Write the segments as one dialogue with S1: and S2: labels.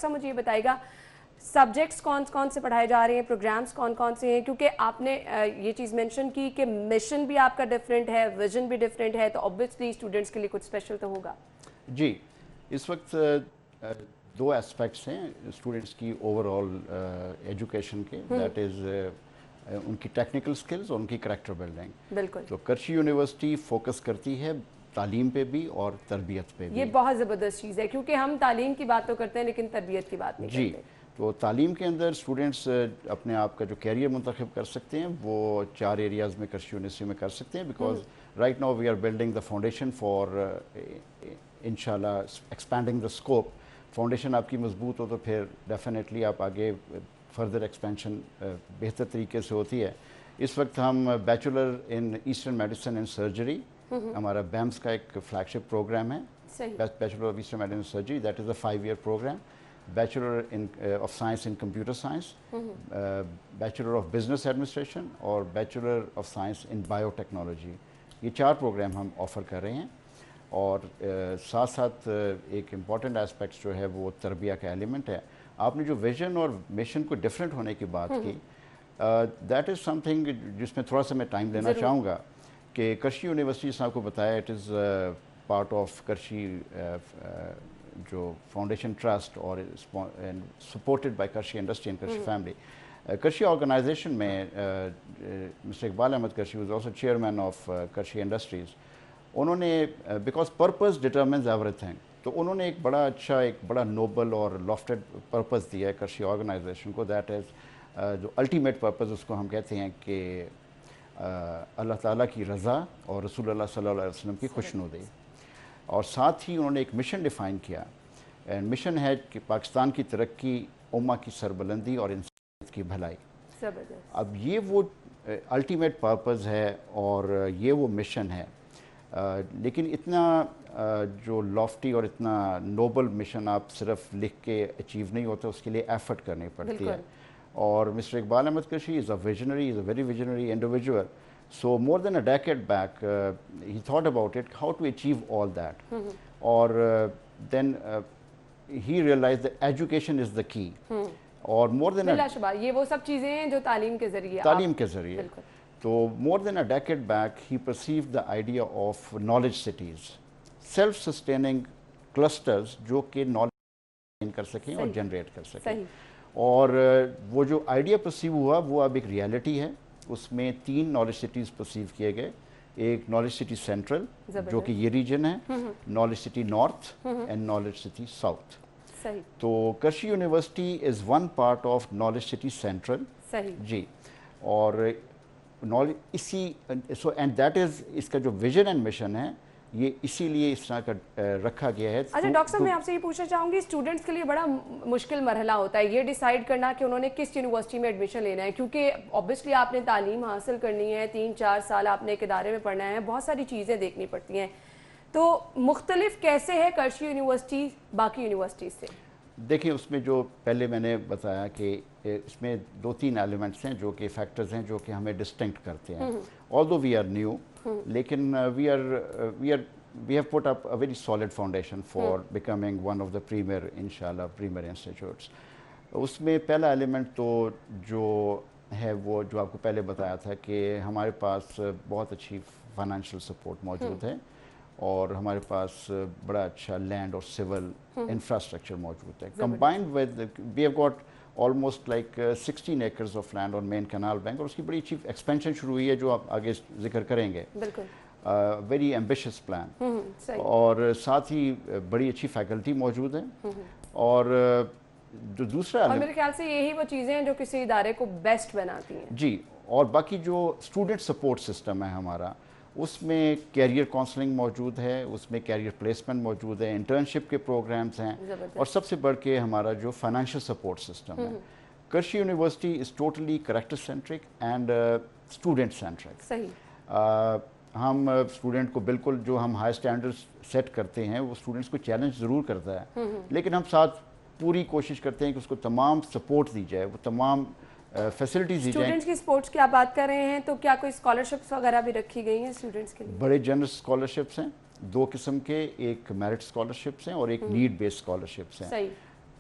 S1: سا مجھے یہ بتائے گا سبجیکٹس کون کون سے پڑھائے جا رہے ہیں، پروگرامز کون کون سے ہیں، کیونکہ آپ نے یہ چیز مینشن کی کہ مشن بھی آپ کا ڈیفرنٹ ہے، ویژن بھی ڈیفرنٹ ہے، تو obviously اسٹوڈنٹس کے لیے کچھ اسپیشل تو ہوگا.
S2: جی اس وقت دو اسپیکٹس ہیں اسٹوڈنٹس کی اوور آل ایجوکیشن کے، دیٹ از ان کی ٹیکنیکل سکلز اور ان کی کریکٹر بلڈنگ.
S1: بالکل.
S2: تو کرشی یونیورسٹی فوکس کرتی ہے تعلیم پہ بھی اور تربیت پہ بھی.
S1: یہ بہت زبردست چیز ہے کیونکہ ہم تعلیم کی بات تو کرتے ہیں لیکن تربیت کی بات نہیں کرتے.
S2: جی تو تعلیم کے اندر اسٹوڈنٹس اپنے آپ کا جو کیریئر منتخب کر سکتے ہیں وہ 4 ایریاز میں کرشی یونیورسٹی میں کر سکتے ہیں، because right now we are building the foundation for انشاءاللہ ایکسپینڈنگ دا اسکوپ. فاؤنڈیشن آپ کی مضبوط ہو تو پھر ڈیفینیٹلی آپ آگے فردر ایکسپینشن بہتر طریقے سے ہوتی ہے. اس وقت ہم bachelor in eastern medicine and surgery, ہمارا بیمس کا ایک فلیگ شپ پروگرام ہے، bachelor of eastern medicine and surgery, that is a 5 year program. Bachelor of science in computer science, bachelor of business administration اور bachelor of science in biotechnology. یہ 4 programme ہم offer کر رہے ہیں. اور ساتھ ساتھ ایک امپورٹنٹ اسپیکٹ جو ہے وہ تربیہ کا ایلیمنٹ ہے. آپ نے جو ویژن اور مشن کو ڈفرینٹ ہونے کی بات کی، دیٹ از سم تھنگ جس میں تھوڑا سا میں ٹائم لینا چاہوں گا کہ کرشی یونیورسٹی جس نے آپ کو بتایا it is part of Qarshi جو فاؤنڈیشن ٹرسٹ اور supported by Qarshi industry and Qarshi family. Qarshi organisation میں Mr Iqbal Ahmed Qarshi was also chairman of Qarshi industries. انہوں نے بیکاز پرپز ڈٹرمنز ایوری تھنگ، تو انہوں نے ایک بڑا اچھا ایک بڑا نوبل اور لافٹڈ پرپز دیا ہے کرشی آرگنائزیشن کو، دیٹ از جو الٹیمیٹ پرپز اس کو ہم کہتے ہیں کہ اللہ تعالیٰ کی رضا اور رسول اللہ صلی اللہ علیہ وسلم کی خوشنودی. اور ساتھ ہی انہوں نے ایک مشن ڈیفائن کیا، اینڈ مشن ہے کہ پاکستان کی ترقی، امہ کی سربلندی اور انسانیت کی بھلائی. اب یہ وہ الٹیمیٹ پرپز ہے اور یہ وہ مشن ہے، لیکن اتنا جو لافٹی اور اتنا نوبل مشن آپ صرف لکھ کے اچیو نہیں ہوتا، اس کے لیے ایفرٹ کرنی پڑتی ہے. اور mister Iqbal Ahmed Qureshi is a visionary, is a very visionary individual. So more than a decade back, he thought about it, how to achieve all that. Or then he realized that education is the key. اور more than
S1: بلا شبہ یہ وہ سب چیزیں ہیں جو تعلیم کے ذریعے
S2: تو more than a decade back he perceived the idea of knowledge cities, self-sustaining clusters جو کہ knowledge کر سکیں اور جنریٹ کر سکیں. اور وہ جو آئیڈیا پرسیو ہوا وہ اب ایک ریالٹی ہے. اس میں 3 نالج سٹیز پرسیو کیے گئے. ایک نالج سٹی سینٹرل جو کہ یہ ریجن ہے، knowledge city north and knowledge city south. تو Qarshi university is one part of knowledge city central. جی اور اسی سو اینڈ دیٹ از اس کا جو ویژن اینڈ مشن ہے یہ اسی لیے اس طرح کا رکھا گیا ہے.
S1: اچھا ڈاکٹر صاحب میں آپ سے یہ پوچھنا چاہوں گی، اسٹوڈنٹس کے لیے بڑا مشکل مرحلہ ہوتا ہے یہ ڈیسائیڈ کرنا کہ انہوں نے کس یونیورسٹی میں ایڈمیشن لینا ہے، کیونکہ obviously آپ نے تعلیم حاصل کرنی ہے، 3-4 سال آپ نے ایک ادارے میں پڑھنا ہے، بہت ساری چیزیں دیکھنی پڑتی ہیں. تو مختلف کیسے ہے کرشی یونیورسٹی باقی یونیورسٹیز سے؟
S2: دیکھیں اس میں جو پہلے میں نے بتایا کہ اس میں 2-3 ایلیمنٹس ہیں جو کہ فیکٹرز ہیں جو کہ ہمیں ڈسٹنکٹ کرتے ہیں. although we are new, لیکن we have put up a very solid foundation for becoming one of the premier institutes. اس میں پہلا ایلیمنٹ تو جو ہے وہ جو آپ کو پہلے بتایا تھا کہ ہمارے پاس بہت اچھی فائنینشیل سپورٹ موجود ہے اور ہمارے پاس بڑا اچھا لینڈ اور سول انفراسٹرکچر موجود ہے. combined with we have got almost like 16 acres of land on main canal bank اور اس کی بڑی اچھی ایکسپینشن شروع ہوئی ہے جو آپ آگے ذکر کریں گے.
S1: بالکل
S2: ویری ایمبیشس پلان. اور ساتھ ہی بڑی اچھی فیکلٹی موجود ہے. اور جو دوسرا
S1: اور میرے خیال سے یہی وہ چیزیں ہیں جو کسی ادارے کو بیسٹ بناتی ہیں.
S2: جی اور باقی جو اسٹوڈنٹ سپورٹ سسٹم ہے ہمارا، اس میں کیریئر کاؤنسلنگ موجود ہے، اس میں کیریئر پلیسمنٹ موجود ہے، انٹرنشپ کے پروگرامز ہیں، اور سب سے بڑھ کے ہمارا جو فائنینشیل سپورٹ سسٹم ہے. Qarshi university is totally character centric and student centric. ہم اسٹوڈنٹ کو بالکل جو ہم ہائی اسٹینڈرڈ سیٹ کرتے ہیں وہ اسٹوڈنٹس کو چیلنج ضرور کرتا ہے، لیکن ہم ساتھ پوری کوشش کرتے ہیں کہ اس کو تمام سپورٹ دی جائے، وہ تمام فیسلٹیز دی جائیں.
S1: اسٹوڈنٹس کی سپورٹس کی آپ بات کر رہے ہیں تو کیا کوئی اسکالرشپس وغیرہ بھی رکھی گئی ہیں اسٹوڈنٹس کے لیے؟
S2: بڑے جنرس اسکالرشپس ہیں، 2 قسم کے، ایک میرٹ اسکالرشپس ہیں اور ایک نیڈ بیسڈ اسکالرشپس ہیں.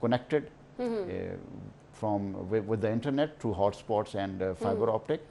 S2: connected from with the internet through hotspots and fiber optic,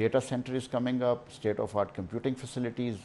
S2: data center is coming up, state of art computing facilities,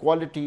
S2: quality